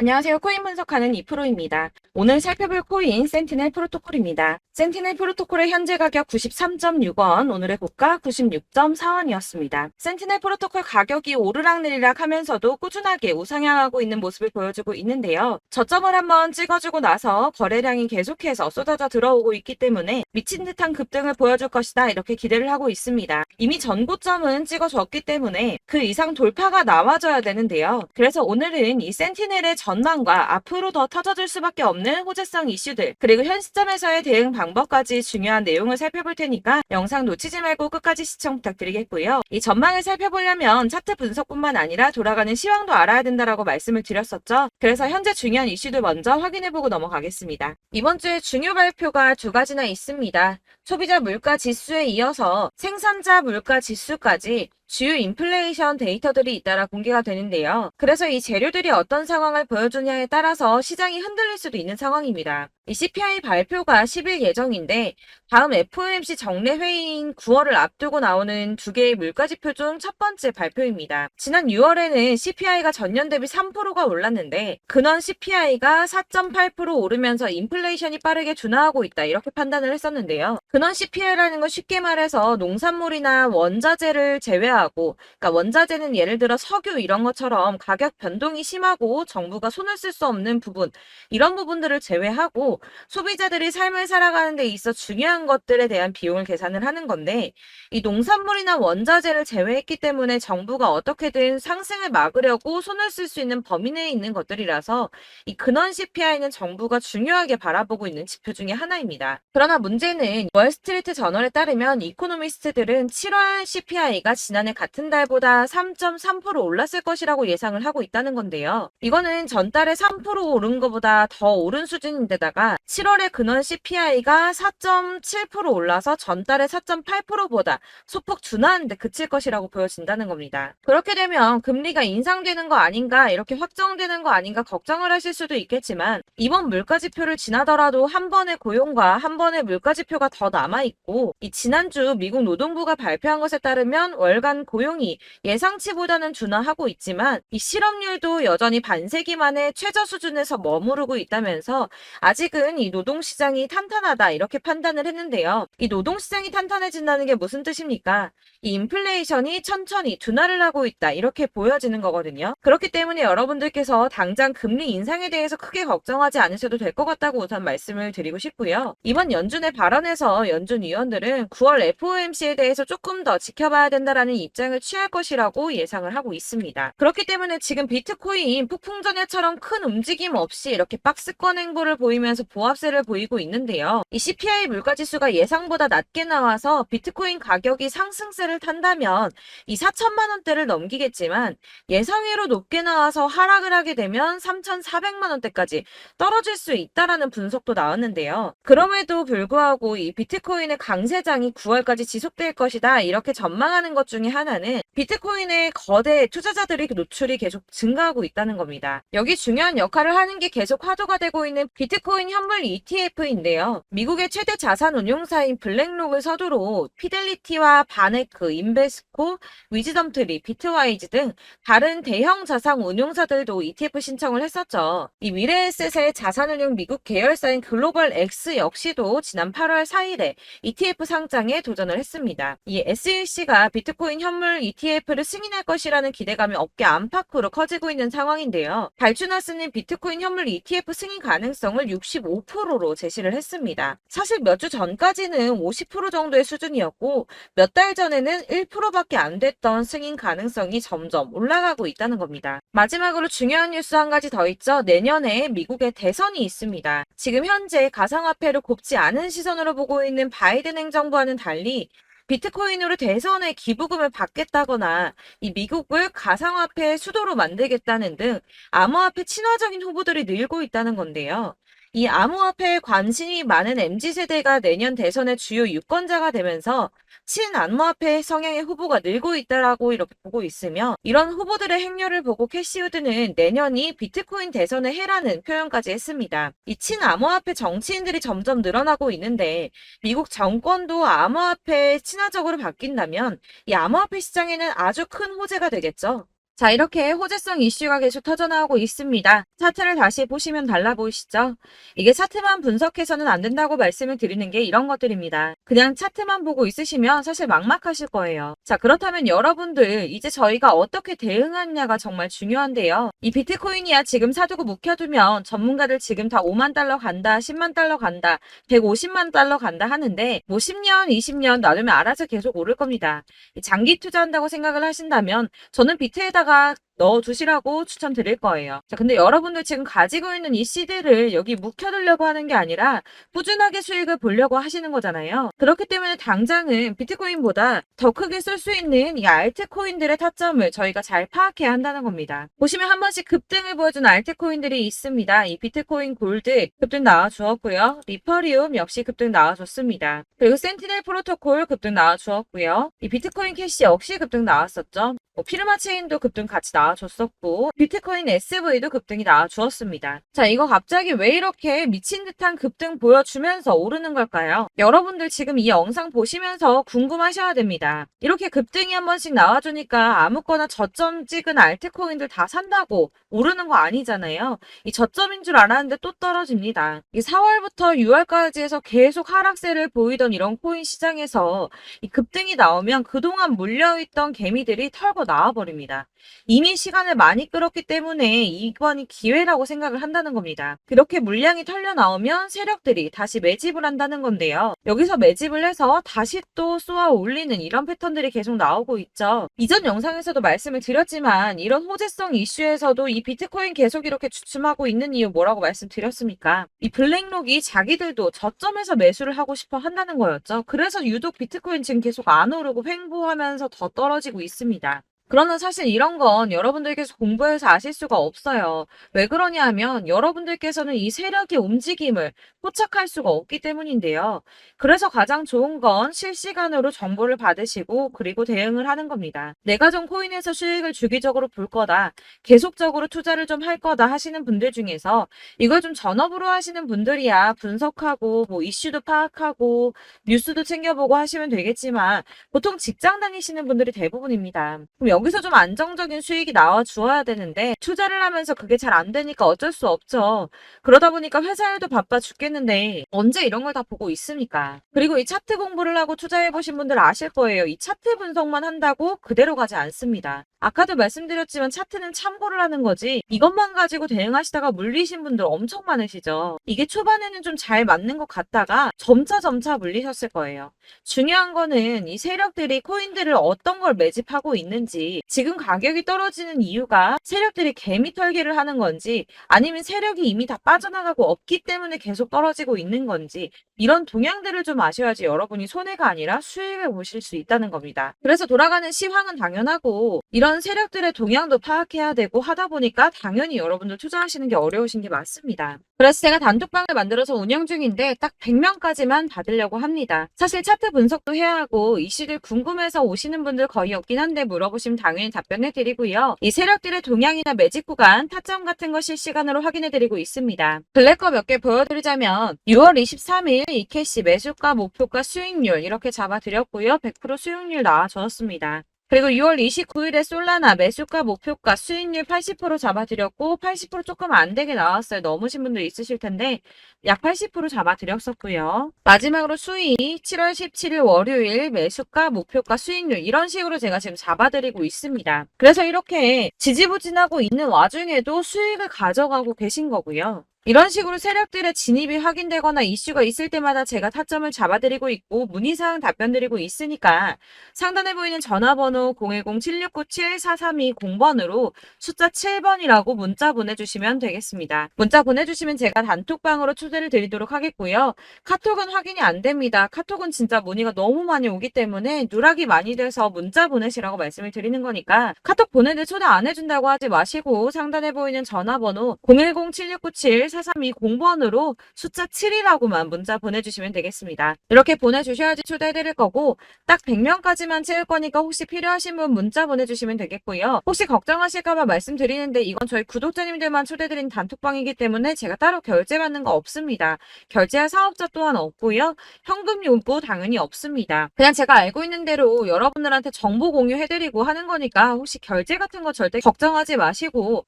안녕하세요. 코인 분석하는 이프로입니다. 오늘 살펴볼 코인 센티넬 프로토콜입니다. 센티넬 프로토콜의 현재 가격 93.6원, 오늘의 고가 96.4원이었습니다. 센티넬 프로토콜 가격이 오르락내리락 하면서도 꾸준하게 우상향하고 있는 모습을 보여주고 있는데요. 저점을 한번 찍어주고 나서 거래량이 계속해서 쏟아져 들어오고 있기 때문에 미친 듯한 급등을 보여줄 것이다 이렇게 기대를 하고 있습니다. 이미 전고점은 찍어줬기 때문에 그 이상 돌파가 나와줘야 되는데요. 그래서 오늘은 이 센티넬의 전망과 앞으로 더 터져줄 수밖에 없는 호재성 이슈들, 그리고 현 시점에서의 대응 방법까지 중요한 내용을 살펴볼 테니까 영상 놓치지 말고 끝까지 시청 부탁드리겠고요. 이 전망을 살펴보려면 차트 분석뿐만 아니라 돌아가는 시황도 알아야 된다라고 말씀을 드렸었죠. 그래서 현재 중요한 이슈들 먼저 확인해보고 넘어가겠습니다. 이번 주에 중요 발표가 두 가지나 있습니다. 소비자 물가 지수에 이어서 생산자 물가 지수까지 주요 인플레이션 데이터들이 잇따라 공개가 되는데요. 그래서 이 재료들이 어떤 상황을 보여주냐에 따라서 시장이 흔들릴 수도 있는 상황입니다. 이 CPI 발표가 10일 예정인데 다음 FOMC 정례 회의인 9월을 앞두고 나오는 두 개의 물가지표 중 첫 번째 발표입니다. 지난 6월에는 CPI가 전년 대비 3%가 올랐는데 근원 CPI가 4.8% 오르면서 인플레이션이 빠르게 둔화하고 있다 이렇게 판단을 했었는데요. 근원 CPI라는 건 쉽게 말해서 농산물이나 원자재를 제외하고, 그러니까 원자재는 예를 들어 석유 이런 것처럼 가격 변동이 심하고 정부가 손을 쓸 수 없는 부분, 이런 부분들을 제외하고 소비자들이 삶을 살아가는 데 있어 중요한 것들에 대한 비용을 계산을 하는 건데, 이 농산물이나 원자재를 제외했기 때문에 정부가 어떻게든 상승을 막으려고 손을 쓸 수 있는 범위 내에 있는 것들이라서 이 근원 CPI는 정부가 중요하게 바라보고 있는 지표 중에 하나입니다. 그러나 문제는 월스트리트 저널에 따르면 이코노미스트들은 7월 CPI가 지난해 같은 달보다 3.3% 올랐을 것이라고 예상을 하고 있다는 건데요. 이거는 전달에 3% 오른 것보다 더 오른 수준인데다가 7월의 근원 CPI가 4.7% 올라서 전달의 4.8%보다 소폭 둔화하는 데 그칠 것이라고 보여진다는 겁니다. 그렇게 되면 금리가 인상되는 거 아닌가, 이렇게 확정되는 거 아닌가 걱정을 하실 수도 있겠지만 이번 물가지표를 지나더라도 한 번의 고용과 한 번의 물가지표가 더 남아있고, 이 지난주 미국 노동부가 발표한 것에 따르면 월간 고용이 예상치보다는 둔화하고 있지만 이 실업률도 여전히 반세기 만에 최저 수준에서 머무르고 있다면서 아직은 이 노동시장이 탄탄하다 이렇게 판단을 했는데요. 이 노동시장이 탄탄해진다는 게 무슨 뜻입니까? 이 인플레이션이 천천히 둔화를 하고 있다 이렇게 보여지는 거거든요. 그렇기 때문에 여러분들께서 당장 금리 인상에 대해서 크게 걱정하지 않으셔도 될 것 같다고 우선 말씀을 드리고 싶고요. 이번 연준의 발언에서 연준 위원들은 9월 FOMC에 대해서 조금 더 지켜봐야 된다라는 입장을 취할 것이라고 예상을 하고 있습니다. 그렇기 때문에 지금 비트코인 폭풍전야처럼 큰 움직임 없이 이렇게 박스권 행보를 보이면서 보합세를 보이고 있는데요. 이 CPI 물가지수가 예상보다 낮게 나와서 비트코인 가격이 상승세를 탄다면 이 4천만 원대를 넘기겠지만 예상외로 높게 나와서 하락을 하게 되면 3,400만 원대까지 떨어질 수 있다라는 분석도 나왔는데요. 그럼에도 불구하고 이 비트코인의 강세장이 9월까지 지속될 것이다 이렇게 전망하는 것 중에 하나는 비트코인의 거대 투자자들이 노출이 계속 증가하고 있다는 겁니다. 여기 중요한 역할을 하는 게 계속 화두가 되고 있는 비트코인 현물 ETF인데요. 미국의 최대 자산 운용사인 블랙록을 서두로 피델리티와 바네크, 인베스코, 위즈덤트리, 비트와이즈 등 다른 대형 자산 운용사들도 ETF 신청을 했었죠. 이 미래에셋의 자산운용 미국 계열사인 글로벌 X 역시도 지난 8월 4일에 ETF 상장에 도전을 했습니다. 이 SEC가 비트코인 현물 ETF를 승인할 것이라는 기대감이 업계 안팎으로 커지고 있는 상황인데요. 발주나스는 비트코인 현물 ETF 승인 가능성을 65%로 제시를 했습니다. 사실 몇 주 전까지는 50% 정도의 수준이었고 몇 달 전에는 1%밖에 안 됐던 승인 가능성이 점점 올라가고 있다는 겁니다. 마지막으로 중요한 뉴스 한 가지 더 있죠. 내년에 미국의 대선이 있습니다. 지금 현재 가상화폐를 곱지 않은 시선으로 보고 있는 바이든 행정부와는 달리 비트코인으로 대선에 기부금을 받겠다거나 이 미국을 가상화폐의 수도로 만들겠다는 등 암호화폐 친화적인 후보들이 늘고 있다는 건데요. 이 암호화폐에 관심이 많은 MZ세대가 내년 대선의 주요 유권자가 되면서 친암호화폐 성향의 후보가 늘고 있다라고 이렇게 보고 있으며, 이런 후보들의 행렬을 보고 캐시우드는 내년이 비트코인 대선의 해라는 표현까지 했습니다. 이 친암호화폐 정치인들이 점점 늘어나고 있는데 미국 정권도 암호화폐에 친화적으로 바뀐다면 이 암호화폐 시장에는 아주 큰 호재가 되겠죠. 자, 이렇게 호재성 이슈가 계속 터져나오고 있습니다. 차트를 다시 보시면 달라 보이시죠? 이게 차트만 분석해서는 안 된다고 말씀을 드리는 게 이런 것들입니다. 그냥 차트만 보고 있으시면 사실 막막하실 거예요. 자, 그렇다면 여러분들 이제 저희가 어떻게 대응하느냐가 정말 중요한데요. 이 비트코인이야 지금 사두고 묵혀두면 전문가들 지금 다 5만 달러 간다, 10만 달러 간다, 150만 달러 간다 하는데 뭐 10년, 20년 놔두면 알아서 계속 오를 겁니다. 장기 투자한다고 생각을 하신다면 저는 비트에다가 넣어두시라고 추천드릴 거예요. 자, 근데 여러분들 지금 가지고 있는 이 씨들을 여기 묵혀두려고 하는 게 아니라 꾸준하게 수익을 보려고 하시는 거잖아요. 그렇기 때문에 당장은 비트코인보다 더 크게 쏠 수 있는 이 알트코인들의 타점을 저희가 잘 파악해야 한다는 겁니다. 보시면 한 번씩 급등을 보여준 알트코인들이 있습니다. 이 비트코인 골드 급등 나와주었고요. 리퍼리움 역시 급등 나와줬습니다. 그리고 센티넬 프로토콜 급등 나와주었고요. 이 비트코인 캐시 역시 급등 나왔었죠. 피르마 체인도 급등 같이 나와줬었고 비트코인 SV도 급등이 나와주었습니다. 자, 이거 갑자기 왜 이렇게 미친 듯한 급등 보여주면서 오르는 걸까요? 여러분들 지금 이 영상 보시면서 궁금하셔야 됩니다. 이렇게 급등이 한 번씩 나와주니까 아무거나 저점 찍은 알트코인들 다 산다고 오르는 거 아니잖아요. 이 저점인 줄 알았는데 또 떨어집니다. 이 4월부터 6월까지 해서 계속 하락세를 보이던 이런 코인 시장에서 이 급등이 나오면 그동안 물려있던 개미들이 털고 나와버립니다. 이미 시간을 많이 끌었기 때문에 이번이 기회라고 생각을 한다는 겁니다. 그렇게 물량이 털려 나오면 세력들이 다시 매집을 한다는 건데요. 여기서 매집을 해서 다시 또 쏘아 올리는 이런 패턴들이 계속 나오고 있죠. 이전 영상에서도 말씀을 드렸지만 이런 호재성 이슈에서도 이 비트코인 계속 이렇게 주춤하고 있는 이유 뭐라고 말씀드렸습니까? 이 블랙록이 자기들도 저점에서 매수를 하고 싶어 한다는 거였죠. 그래서 유독 비트코인 지금 계속 안 오르고 횡보하면서 더 떨어지고 있습니다. 그러나 사실 이런 건 여러분들께서 공부해서 아실 수가 없어요. 왜 그러냐 하면 여러분들께서는 이 세력의 움직임을 포착할 수가 없기 때문인데요. 그래서 가장 좋은 건 실시간으로 정보를 받으시고 그리고 대응을 하는 겁니다. 내가 좀 코인에서 수익을 주기적으로 볼 거다. 계속적으로 투자를 좀 할 거다 하시는 분들 중에서 이걸 좀 전업으로 하시는 분들이야 분석하고 뭐 이슈도 파악하고 뉴스도 챙겨보고 하시면 되겠지만 보통 직장 다니시는 분들이 대부분입니다. 그럼 여기서 좀 안정적인 수익이 나와 주어야 되는데 투자를 하면서 그게 잘 안 되니까 어쩔 수 없죠. 그러다 보니까 회사 일도 바빠 죽겠는데 언제 이런 걸 다 보고 있습니까? 그리고 이 차트 공부를 하고 투자해 보신 분들 아실 거예요. 이 차트 분석만 한다고 그대로 가지 않습니다. 아까도 말씀드렸지만 차트는 참고를 하는 거지 이것만 가지고 대응하시다가 물리신 분들 엄청 많으시죠. 이게 초반에는 좀 잘 맞는 것 같다가 점차 물리셨을 거예요. 중요한 거는 이 세력들이 코인들을 어떤 걸 매집하고 있는지 지금 가격이 떨어지는 이유가 세력들이 개미 털기를 하는 건지 아니면 세력이 이미 다 빠져나가고 없기 때문에 계속 떨어지고 있는 건지 이런 동향들을 좀 아셔야지 여러분이 손해가 아니라 수익을 보실 수 있다는 겁니다. 그래서 돌아가는 시황은 당연하고 이런 세력들의 동향도 파악해야 되고 하다 보니까 당연히 여러분들 투자하시는 게 어려우신 게 맞습니다. 그래서 제가 단톡방을 만들어서 운영 중인데 딱 100명까지만 받으려고 합니다. 사실 차트 분석도 해야 하고 이슈들 궁금해서 오시는 분들 거의 없긴 한데 물어보시면 당연히 답변해 드리고요. 이 세력들의 동향이나 매집 구간, 타점 같은 거 실시간으로 확인해 드리고 있습니다. 블랙거 몇 개 보여드리자면 6월 23일 이캐시 매수가, 목표가, 수익률 이렇게 잡아드렸고요. 100% 수익률 나와줬습니다. 그리고 6월 29일에 솔라나 매수가, 목표가, 수익률 80% 잡아드렸고 80% 조금 안 되게 나왔어요. 넘으신 분들 있으실 텐데 약 80% 잡아드렸었고요. 마지막으로 수익 7월 17일 월요일 매수가, 목표가, 수익률 이런 식으로 제가 지금 잡아드리고 있습니다. 그래서 이렇게 지지부진하고 있는 와중에도 수익을 가져가고 계신 거고요. 이런 식으로 세력들의 진입이 확인되거나 이슈가 있을 때마다 제가 타점을 잡아드리고 있고 문의사항 답변드리고 있으니까 상단에 보이는 전화번호 010-7697-4320번으로 숫자 7번이라고 문자 보내주시면 되겠습니다. 문자 보내주시면 제가 단톡방으로 초대를 드리도록 하겠고요. 카톡은 확인이 안 됩니다. 카톡은 진짜 문의가 너무 많이 오기 때문에 누락이 많이 돼서 문자 보내시라고 말씀을 드리는 거니까 카톡 보내는데 초대 안 해준다고 하지 마시고 상단에 보이는 전화번호 010-7697 4977-4320번으로 숫자 7이라고만 문자 보내주시면 되겠습니다. 이렇게 보내주셔야지 초대해드릴 거고 딱 100명까지만 채울 거니까 혹시 필요하신 분 문자 보내주시면 되겠고요. 혹시 걱정하실까봐 말씀드리는데 이건 저희 구독자님들만 초대드린 단톡방이기 때문에 제가 따로 결제받는 거 없습니다. 결제할 사업자 또한 없고요. 현금 요구 당연히 없습니다. 그냥 제가 알고 있는 대로 여러분들한테 정보 공유해드리고 하는 거니까 혹시 결제 같은 거 절대 걱정하지 마시고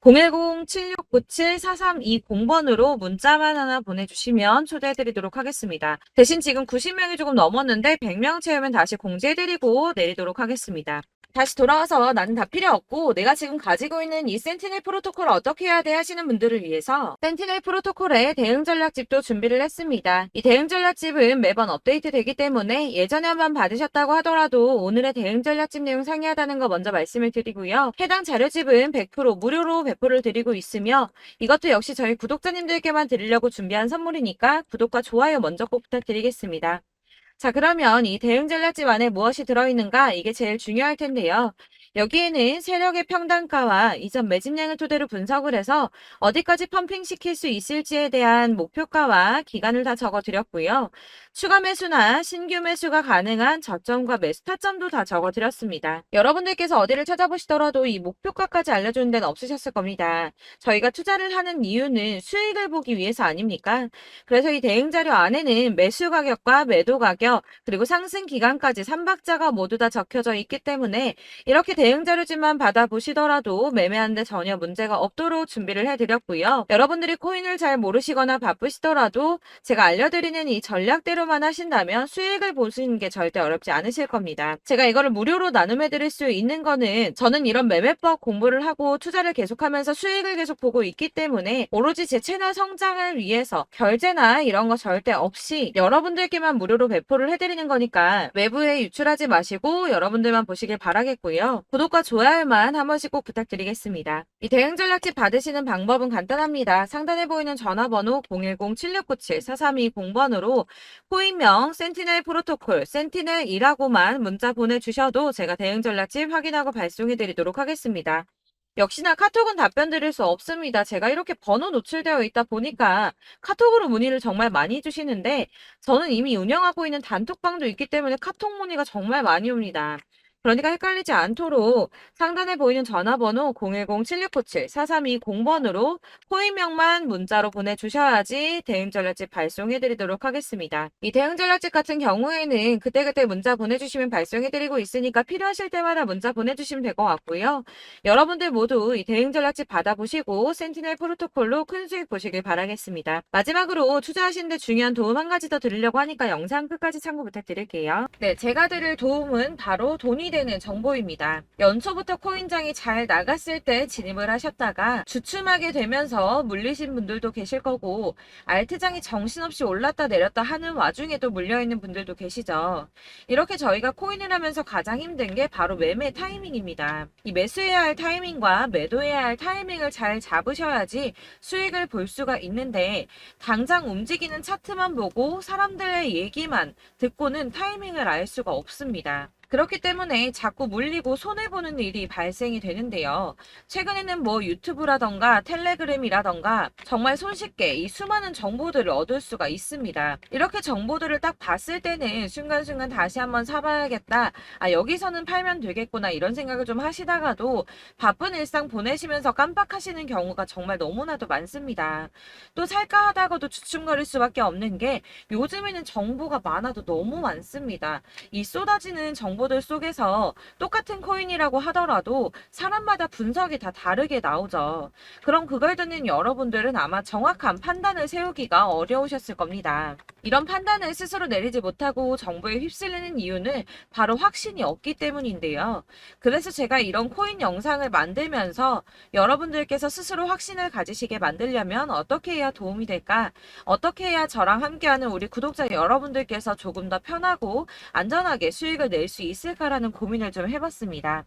010-7697-4320번으로 문자만 하나 보내주시면 초대해드리도록 하겠습니다. 대신 지금 90명이 조금 넘었는데 100명 채우면 다시 공지해드리고 내리도록 하겠습니다. 다시 돌아와서 나는 다 필요 없고 내가 지금 가지고 있는 이 센티넬 프로토콜을 어떻게 해야 돼 하시는 분들을 위해서 센티넬 프로토콜의 대응 전략집도 준비를 했습니다. 이 대응 전략집은 매번 업데이트 되기 때문에 예전에 한번 받으셨다고 하더라도 오늘의 대응 전략집 내용 상이하다는 거 먼저 말씀을 드리고요. 해당 자료집은 100% 무료로 배포를 드리고 있으며 이것도 역시 저희 구독자님들께만 드리려고 준비한 선물이니까 구독과 좋아요 먼저 꼭 부탁드리겠습니다. 자, 그러면 이 대응 전략집 안에 무엇이 들어있는가? 이게 제일 중요할 텐데요. 여기에는 세력의 평단가와 이전 매집량을 토대로 분석을 해서 어디까지 펌핑시킬 수 있을지에 대한 목표가와 기간을 다 적어드렸고요. 추가 매수나 신규 매수가 가능한 저점과 매수 타점도 다 적어드렸습니다. 여러분들께서 어디를 찾아보시더라도 이 목표가까지 알려주는 데는 없으셨을 겁니다. 저희가 투자를 하는 이유는 수익을 보기 위해서 아닙니까? 그래서 이 대응 자료 안에는 매수 가격과 매도 가격 그리고 상승 기간까지 3박자가 모두 다 적혀져 있기 때문에 이렇게 대응 자료집만 받아보시더라도 매매하는데 전혀 문제가 없도록 준비를 해드렸고요. 여러분들이 코인을 잘 모르시거나 바쁘시더라도 제가 알려드리는 이 전략대로만 하신다면 수익을 보시는 게 절대 어렵지 않으실 겁니다. 제가 이거를 무료로 나눔해드릴 수 있는 거는 저는 이런 매매법 공부를 하고 투자를 계속하면서 수익을 계속 보고 있기 때문에 오로지 제 채널 성장을 위해서 결제나 이런 거 절대 없이 여러분들께만 무료로 배포를 해드리는 거니까 외부에 유출하지 마시고 여러분들만 보시길 바라겠고요. 구독과 좋아요만 한 번씩 꼭 부탁드리겠습니다. 이 대응 전략집 받으시는 방법은 간단합니다. 상단에 보이는 전화번호 010-7697-4320번으로 코인명 센티넬 프로토콜 센티넬2라고만 문자 보내주셔도 제가 대응 전략집 확인하고 발송해 드리도록 하겠습니다. 역시나 카톡은 답변 드릴 수 없습니다. 제가 이렇게 번호 노출되어 있다 보니까 카톡으로 문의를 정말 많이 해주시는데 저는 이미 운영하고 있는 단톡방도 있기 때문에 카톡 문의가 정말 많이 옵니다. 그러니까 헷갈리지 않도록 상단에 보이는 전화번호 010-7697-4320번으로 코인명만 문자로 보내주셔야지 대응 전략집 발송해드리도록 하겠습니다. 이 대응 전략집 같은 경우에는 그때그때 문자 보내주시면 발송해드리고 있으니까 필요하실 때마다 문자 보내주시면 될 것 같고요. 여러분들 모두 이 대응 전략집 받아보시고 센티넬 프로토콜로 큰 수익 보시길 바라겠습니다. 마지막으로 투자하시는데 중요한 도움 한 가지 더 드리려고 하니까 영상 끝까지 참고 부탁드릴게요. 네, 제가 드릴 도움은 바로 돈이 되는 정보입니다. 연초부터 코인장이 잘 나갔을 때 진입을 하셨다가 주춤하게 되면서 물리신 분들도 계실 거고 알트장이 정신없이 올랐다 내렸다 하는 와중에도 물려있는 분들도 계시죠. 이렇게 저희가 코인을 하면서 가장 힘든 게 바로 매매 타이밍입니다. 이 매수해야 할 타이밍과 매도해야 할 타이밍을 잘 잡으셔야지 수익을 볼 수가 있는데 당장 움직이는 차트만 보고 사람들의 얘기만 듣고는 타이밍을 알 수가 없습니다. 그렇기 때문에 자꾸 물리고 손해보는 일이 발생이 되는데요. 최근에는 뭐 유튜브라던가 텔레그램이라던가 정말 손쉽게 이 수많은 정보들을 얻을 수가 있습니다. 이렇게 정보들을 딱 봤을 때는 순간순간 다시 한번 사봐야겠다. 아, 여기서는 팔면 되겠구나 이런 생각을 좀 하시다가도 바쁜 일상 보내시면서 깜빡하시는 경우가 정말 너무나도 많습니다. 또 살까 하다가도 주춤거릴 수밖에 없는 게 요즘에는 정보가 많아도 너무 많습니다. 이 쏟아지는 정보들 속에서 똑같은 코인이라고 하더라도 사람마다 분석이 다 다르게 나오죠. 그럼 그걸 듣는 여러분들은 아마 정확한 판단을 세우기가 어려우셨을 겁니다. 이런 판단을 스스로 내리지 못하고 정보에 휩쓸리는 이유는 바로 확신이 없기 때문인데요. 그래서 제가 이런 코인 영상을 만들면서 여러분들께서 스스로 확신을 가지시게 만들려면 어떻게 해야 도움이 될까? 어떻게 해야 저랑 함께하는 우리 구독자 여러분들께서 조금 더 편하고 안전하게 수익을 낼 수 있을까라는 고민을 좀 해봤습니다.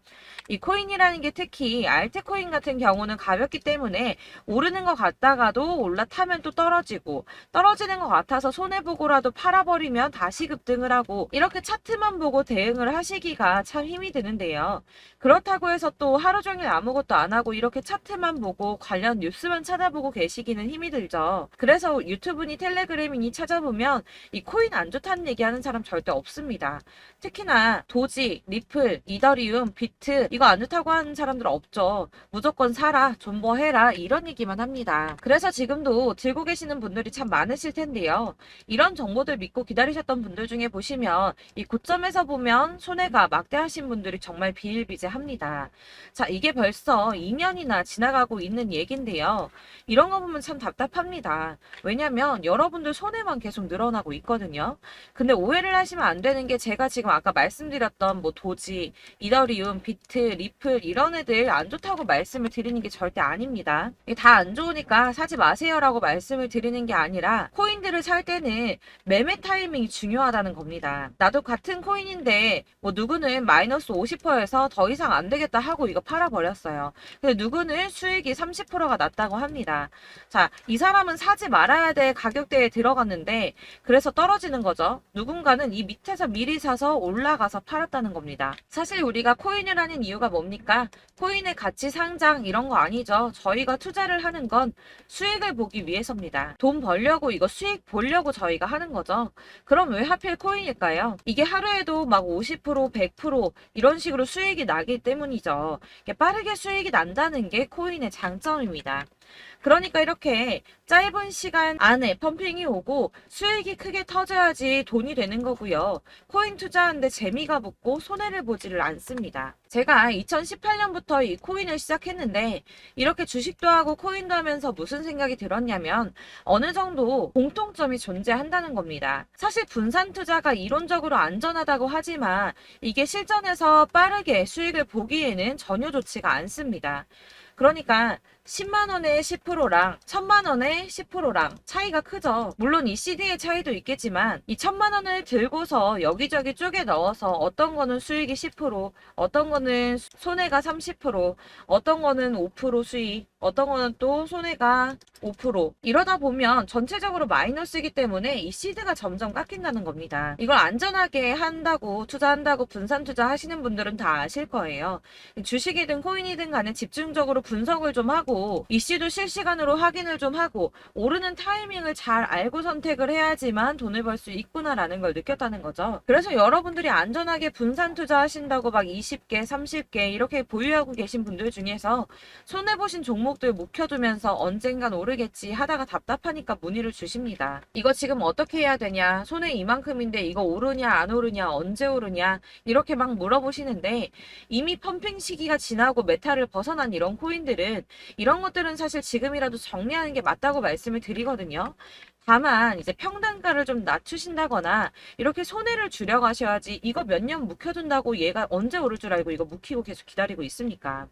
이 코인이라는 게 특히 알트코인 같은 경우는 가볍기 때문에 오르는 것 같다가도 올라타면 또 떨어지고 떨어지는 것 같아서 손해보고 보고라도 팔아버리면 다시 급등을 하고 이렇게 차트만 보고 대응을 하시기가 참 힘이 드는데요. 그렇다고 해서 또 하루 종일 아무것도 안 하고 이렇게 차트만 보고 관련 뉴스만 찾아보고 계시기는 힘이 들죠. 그래서 유튜브니 텔레그램이니 찾아보면 이 코인 안 좋다는 얘기하는 사람 절대 없습니다. 특히나 도지, 리플, 이더리움, 비트 이거 안 좋다고 하는 사람들 없죠. 무조건 사라, 존버해라 이런 얘기만 합니다. 그래서 지금도 들고 계시는 분들이 참 많으실 텐데요. 이런 정보들 믿고 기다리셨던 분들 중에 보시면 이 고점에서 보면 손해가 막대하신 분들이 정말 비일비재합니다. 자, 이게 벌써 2년이나 지나가고 있는 얘긴데요. 이런 거 보면 참 답답합니다. 왜냐면 여러분들 손해만 계속 늘어나고 있거든요. 근데 오해를 하시면 안 되는 게 제가 지금 아까 말씀드렸던 뭐 도지, 이더리움, 비트, 리플 이런 애들 안 좋다고 말씀을 드리는 게 절대 아닙니다. 다 안 좋으니까 사지 마세요라고 말씀을 드리는 게 아니라 코인들을 살 때는 매매 타이밍이 중요하다는 겁니다. 나도 같은 코인인데 뭐 누구는 마이너스 50%에서 더 이상 안 되겠다 하고 이거 팔아버렸어요. 근데 누구는 수익이 30%가 났다고 합니다. 자, 이 사람은 사지 말아야 될 가격대에 들어갔는데 그래서 떨어지는 거죠. 누군가는 이 밑에서 미리 사서 올라가서 팔았다는 겁니다. 사실 우리가 코인을 하는 이유가 뭡니까? 코인의 가치 상장 이런 거 아니죠. 저희가 투자를 하는 건 수익을 보기 위해서입니다. 돈 벌려고 이거 수익 보려고 저희가 하는 거죠. 그럼 왜 하필 코인일까요? 이게 하루에도 막 50%, 100% 이런 식으로 수익이 나기 때문이죠. 빠르게 수익이 난다는 게 코인의 장점입니다. 그러니까 이렇게 짧은 시간 안에 펌핑이 오고 수익이 크게 터져야지 돈이 되는 거고요. 코인 투자하는데 재미가 붙고 손해를 보지를 않습니다. 제가 2018년부터 이 코인을 시작했는데 이렇게 주식도 하고 코인도 하면서 무슨 생각이 들었냐면 어느 정도 공통점이 존재한다는 겁니다. 사실 분산 투자가 이론적으로 안전하다고 하지만 이게 실전에서 빠르게 수익을 보기에는 전혀 좋지가 않습니다. 그러니까 10만 원에 10%랑 1000만 원에 10%랑 차이가 크죠. 물론 이 CD의 차이도 있겠지만 이 1000만 원을 들고서 여기저기 쪼개 넣어서 어떤 거는 수익이 10%, 어떤 거는 손해가 30%, 어떤 거는 5% 수익, 어떤 거는 또 손해가 5%. 이러다 보면 전체적으로 마이너스이기 때문에 이 시드가 점점 깎인다는 겁니다. 이걸 안전하게 한다고 투자한다고 분산 투자하시는 분들은 다 아실 거예요. 주식이든 코인이든 간에 집중적으로 분석을 좀 하고 이슈도 실시간으로 확인을 좀 하고 오르는 타이밍을 잘 알고 선택을 해야지만 돈을 벌 수 있구나라는 걸 느꼈다는 거죠. 그래서 여러분들이 안전하게 분산 투자하신다고 막 20개, 30개 이렇게 보유하고 계신 분들 중에서 손해보신 종목들 묵혀두면서 언젠간 오르겠지 하다가 답답하니까 문의를 주십니다. 이거 지금 어떻게 해야 되냐? 손해 이만큼인데 이거 오르냐 안 오르냐 언제 오르냐 이렇게 막 물어보시는데 이미 펌핑 시기가 지나고 메타를 벗어난 이런 코인들은 이런 것들은 사실 지금이라도 정리하는 게 맞다고 말씀을 드리거든요. 다만 이제 평단가를 좀 낮추신다거나 이렇게 손해를 줄여가셔야지 이거 몇 년 묵혀둔다고 얘가 언제 오를 줄 알고 이거 묵히고 계속 기다리고 있습니까?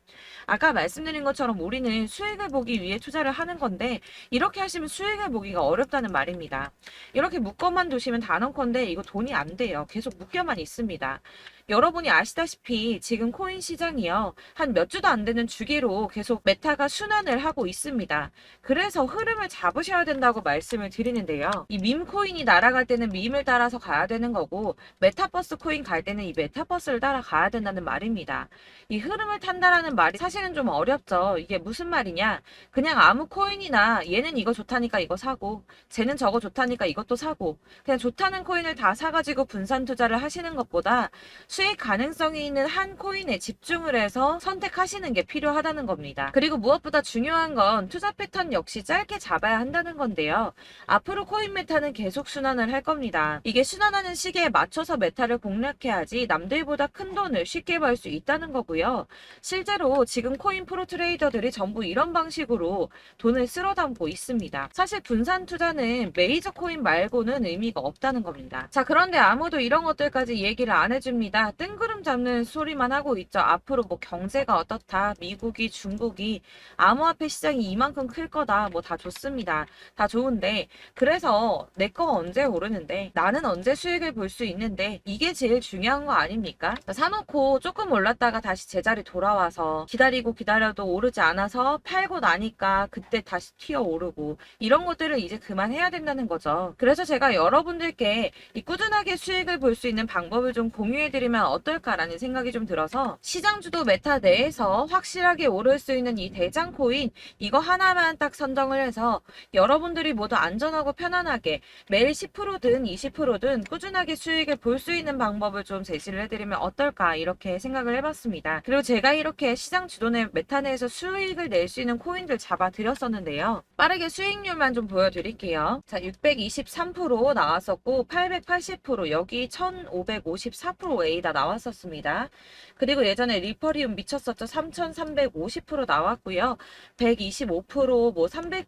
아까 말씀드린 것처럼 우리는 수익을 보기 위해 투자를 하는 건데 이렇게 하시면 수익을 보기가 어렵다는 말입니다. 이렇게 묶어만 두시면 단언컨대 이거 돈이 안 돼요. 계속 묶여만 있습니다. 여러분이 아시다시피 지금 코인 시장이요. 한 몇 주도 안 되는 주기로 계속 메타가 순환을 하고 있습니다. 그래서 흐름을 잡으셔야 된다고 말씀을 드리는데요. 이 밈 코인이 날아갈 때는 밈을 따라서 가야 되는 거고 메타버스 코인 갈 때는 이 메타버스를 따라가야 된다는 말입니다. 이 흐름을 탄다라는 말이 사실은 좀 어렵죠. 이게 무슨 말이냐? 그냥 아무 코인이나 얘는 이거 좋다니까 이거 사고 쟤는 저거 좋다니까 이것도 사고 그냥 좋다는 코인을 다 사가지고 분산 투자를 하시는 것보다 수익 가능성이 있는 한 코인에 집중을 해서 선택하시는 게 필요하다는 겁니다. 그리고 무엇보다 중요한 건 투자 패턴 역시 짧게 잡아야 한다는 건데요. 앞으로 코인 메타는 계속 순환을 할 겁니다. 이게 순환하는 시기에 맞춰서 메타를 공략해야지 남들보다 큰 돈을 쉽게 벌 수 있다는 거고요. 실제로 지금 코인 프로 트레이더들이 전부 이런 방식으로 돈을 쓸어 담고 있습니다. 사실 분산 투자는 메이저 코인 말고는 의미가 없다는 겁니다. 자, 그런데 아무도 이런 것들까지 얘기를 안 해줍니다. 뜬구름 잡는 소리만 하고 있죠. 앞으로 뭐 경제가 어떻다, 미국이, 중국이, 암호화폐 시장이 이만큼 클 거다, 뭐 다 좋습니다. 다 좋은데 그래서 내 거 언제 오르는데 나는 언제 수익을 볼 수 있는데 이게 제일 중요한 거 아닙니까? 사놓고 조금 올랐다가 다시 제자리 돌아와서 기다리고 기다려도 오르지 않아서 팔고 나니까 그때 다시 튀어 오르고 이런 것들을 이제 그만해야 된다는 거죠. 그래서 제가 여러분들께 이 꾸준하게 수익을 볼 수 있는 방법을 좀 공유해드리면 어떨까라는 생각이 좀 들어서 시장주도 메타 내에서 확실하게 오를 수 있는 이 대장 코인 이거 하나만 딱 선정을 해서 여러분들이 모두 안전하고 편안하게 매일 10%든 20%든 꾸준하게 수익을 볼 수 있는 방법을 좀 제시를 해드리면 어떨까 이렇게 생각을 해봤습니다. 그리고 제가 이렇게 시장 주도내 메타 내에서 수익을 낼 수 있는 코인들 잡아드렸었는데요. 빠르게 수익률만 좀 보여드릴게요. 자, 623% 나왔었고 880% 여기 1554% A다 나왔었습니다. 그리고 예전에 리퍼리움 미쳤었죠. 3350% 나왔고요. 125%, 뭐 300%,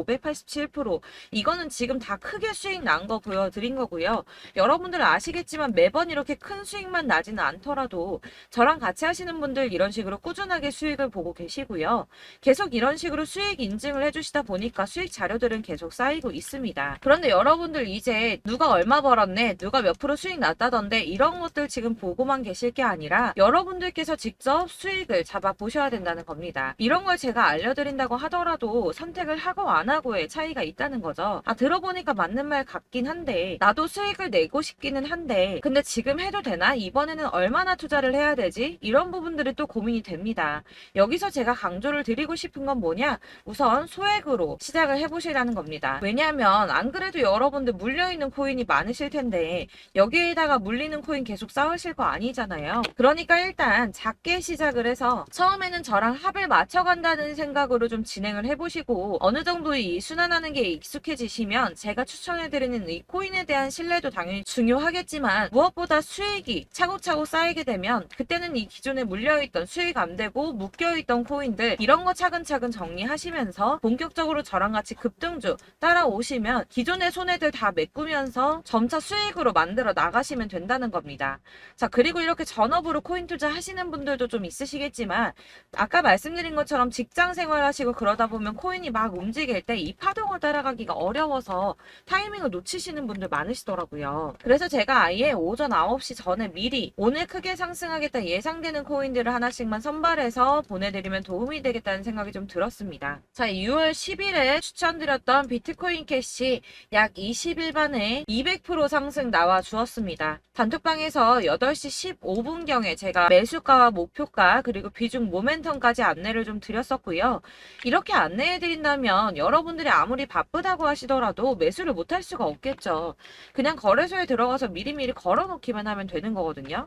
587% 이거는 지금 다 크게 수익 난 거 보여드린 거고요. 여러분들 아시겠지만 매번 이렇게 큰 수익만 나지는 않더라도 저랑 같이 하시는 분들 이런 식으로 꾸준하게 수익을 보고 계시고요. 계속 이런 식으로 수익 인증을 해주시다 보니까 수익 자료들은 계속 쌓이고 있습니다. 그런데 여러분들 이제 누가 얼마 벌었네, 누가 몇 프로 수익 났다던데 이런 것들 지금 보고만 계실 게 아니라 여러분들께서 직접 수익을 잡아 보셔야 된다는 겁니다. 이런 걸 제가 알려드린다고 하더라도 선택을 하고 안 하고의 차이가 있다는 거죠. 들어보니까 맞는 말 같긴 한데 나도 수익을 내고 싶기는 한데 근데 지금 해도 되나? 이번에는 얼마나 투자를 해야 되지? 이런 부분들이 또 고민이 됩니다. 여기서 제가 강조를 드리고 싶은 건 뭐냐? 우선 소액으로 시작을 해보시라는 겁니다. 왜냐하면 안 그래도 여러분들 물려있는 코인이 많으실 텐데 여기에다가 물리는 코인 계속 쌓으실 거 아니잖아요. 그러니까 일단 작게 시작을 해서 처음에는 저랑 합을 맞춰간다는 생각으로 좀 진행을 해보시고 어느 정도 이 순환하는 게 익숙해지시면 제가 추천해드리는 이 코인에 대한 신뢰도 당연히 중요하겠지만 무엇보다 수익이 차곡차곡 쌓이게 되면 그때는 이 기존에 물려있던 수익 안 되고 묶여있던 코인들 이런 거 차근차근 정리하시면서 본격적으로 저랑 같이 급등주 따라오시면 기존의 손해들 다 메꾸면서 점차 수익으로 만들어 나가시면 된다는 겁니다. 자, 그리고 이렇게 전업으로 코인 투자 하시는 분들도 좀 있으시겠지만 아까 말씀드린 것처럼 직장 생활하시고 그러다 보면 코인이 막 움직일 때 이 파동을 따라가기가 어려워서 타이밍을 놓치시는 분들 많으시더라고요. 그래서 제가 아예 오전 9시 전에 미리 오늘 크게 상승하겠다 예상되는 코인들을 하나씩만 선발해서 보내드리면 도움이 되겠다는 생각이 좀 들었습니다. 자, 6월 10일에 추천드렸던 비트코인 캐시 약 20일 만에 200% 상승 나와 주었습니다. 단톡방에서 8시 15분경에 제가 매수가와 목표가 그리고 비중 모멘텀까지 안내를 좀 드렸었고요. 이렇게 안내해드린다면 여러분들이 아무리 바쁘다고 하시더라도 매수를 못할 수가 없겠죠. 그냥 거래소에 들어가서 미리미리 걸어놓기만 하면 되는 거거든요.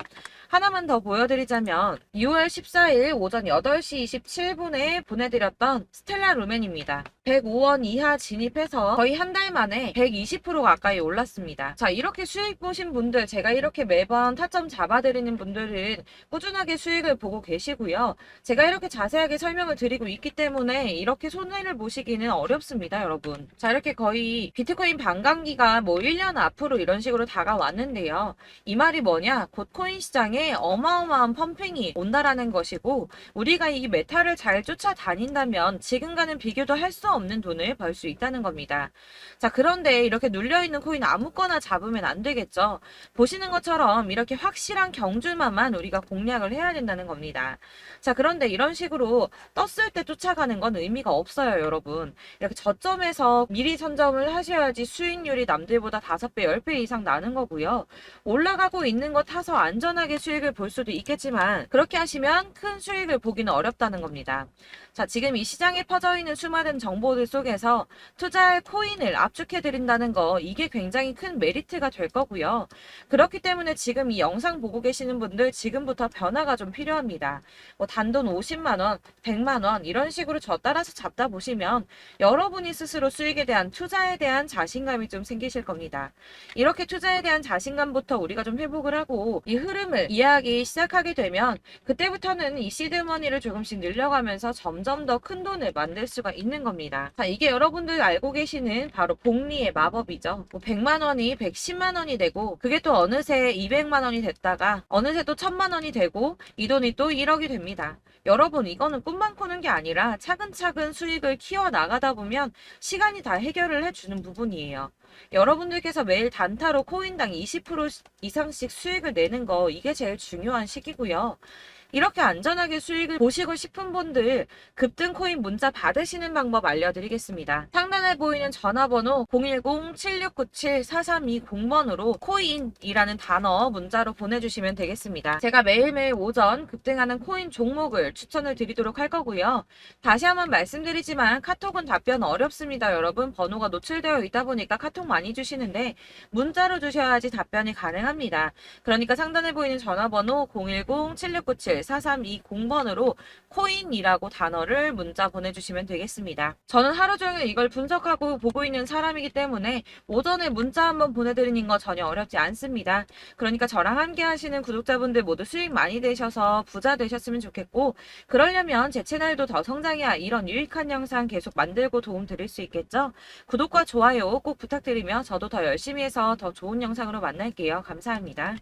하나만 더 보여드리자면 6월 14일 오전 8시 27분에 보내드렸던 스텔라 루멘입니다. 105원 이하 진입해서 거의 한 달 만에 120% 가까이 올랐습니다. 자, 이렇게 수익 보신 분들 제가 이렇게 매번 타점 잡아드리는 분들은 꾸준하게 수익을 보고 계시고요. 제가 이렇게 자세하게 설명을 드리고 있기 때문에 이렇게 손해를 보시기는 어렵습니다, 여러분. 자, 이렇게 거의 비트코인 반감기가 뭐 1년 앞으로 이런 식으로 다가왔는데요. 이 말이 뭐냐? 곧 코인 시장에 어마어마한 펌핑이 온다라는 것이고 우리가 이 메타를 잘 쫓아다닌다면 지금과는 비교도 할 수 없는 돈을 벌 수 있다는 겁니다. 자, 그런데 이렇게 눌려있는 코인 아무거나 잡으면 안 되겠죠. 보시는 것처럼 이렇게 확실한 경주만만 우리가 공략을 해야 된다는 겁니다. 자, 그런데 이런 식으로 떴을 때 쫓아가는 건 의미가 없어요, 여러분. 이렇게 저점에서 미리 선점을 하셔야지 수익률이 남들보다 5배, 10배 이상 나는 거고요. 올라가고 있는 거 타서 안전하게 수익을 볼 수도 있겠지만 그렇게 하시면 큰 수익을 보기는 어렵다는 겁니다. 자, 지금 이 시장에 퍼져 있는 수많은 정보들 속에서 투자할 코인을 압축해드린다는 거 이게 굉장히 큰 메리트가 될 거고요. 그렇기 때문에 지금 이 영상 보고 계시는 분들 지금부터 변화가 좀 필요합니다. 뭐 단돈 50만원, 100만원 이런 식으로 저 따라서 잡다 보시면 여러분이 스스로 수익에 대한 투자에 대한 자신감이 좀 생기실 겁니다. 이렇게 투자에 대한 자신감부터 우리가 좀 회복을 하고 이 흐름을 이해하기 시작하게 되면 그때부터는 이 시드머니를 조금씩 늘려가면서 점점 더 큰 돈을 만들 수가 있는 겁니다. 자, 이게 여러분들 알고 계시는 바로 복리의 마법이죠. 뭐 100만원이 110만원이 되고 그게 또 어느새 200만원이 됐다가 어느새 또 1000만원이 되고 이 돈이 또 1억이 됩니다. 여러분 이거는 꿈만 꾸는 게 아니라 차근차근 수익을 키워나가다 보면 시간이 다 해결을 해결을 해주는 부분이에요. 여러분들께서 매일 단타로 코인당 20% 이상씩 수익을 내는 거 이게 제일 중요한 시기고요. 이렇게 안전하게 수익을 보시고 싶은 분들 급등 코인 문자 받으시는 방법 알려드리겠습니다. 상단에 보이는 전화번호 010-7697-4320번으로 코인이라는 단어 문자로 보내주시면 되겠습니다. 제가 매일매일 오전 급등하는 코인 종목을 추천을 드리도록 할 거고요. 다시 한번 말씀드리지만 카톡은 답변 어렵습니다. 여러분 번호가 노출되어 있다 보니까 카톡 많이 주시는데 문자로 주셔야지 답변이 가능합니다. 그러니까 상단에 보이는 전화번호 010-7697-4320번으로 코인이라고 단어를 문자 보내주시면 되겠습니다. 저는 하루 종일 이걸 분석하고 보고 있는 사람이기 때문에 오전에 문자 한번 보내드리는 거 전혀 어렵지 않습니다. 그러니까 저랑 함께 하시는 구독자분들 모두 수익 많이 되셔서 부자 되셨으면 좋겠고, 그러려면 제 채널도 더 성장해야 이런 유익한 영상 계속 만들고 도움 드릴 수 있겠죠? 구독과 좋아요 꼭 부탁드리며 저도 더 열심히 해서 더 좋은 영상으로 만날게요. 감사합니다.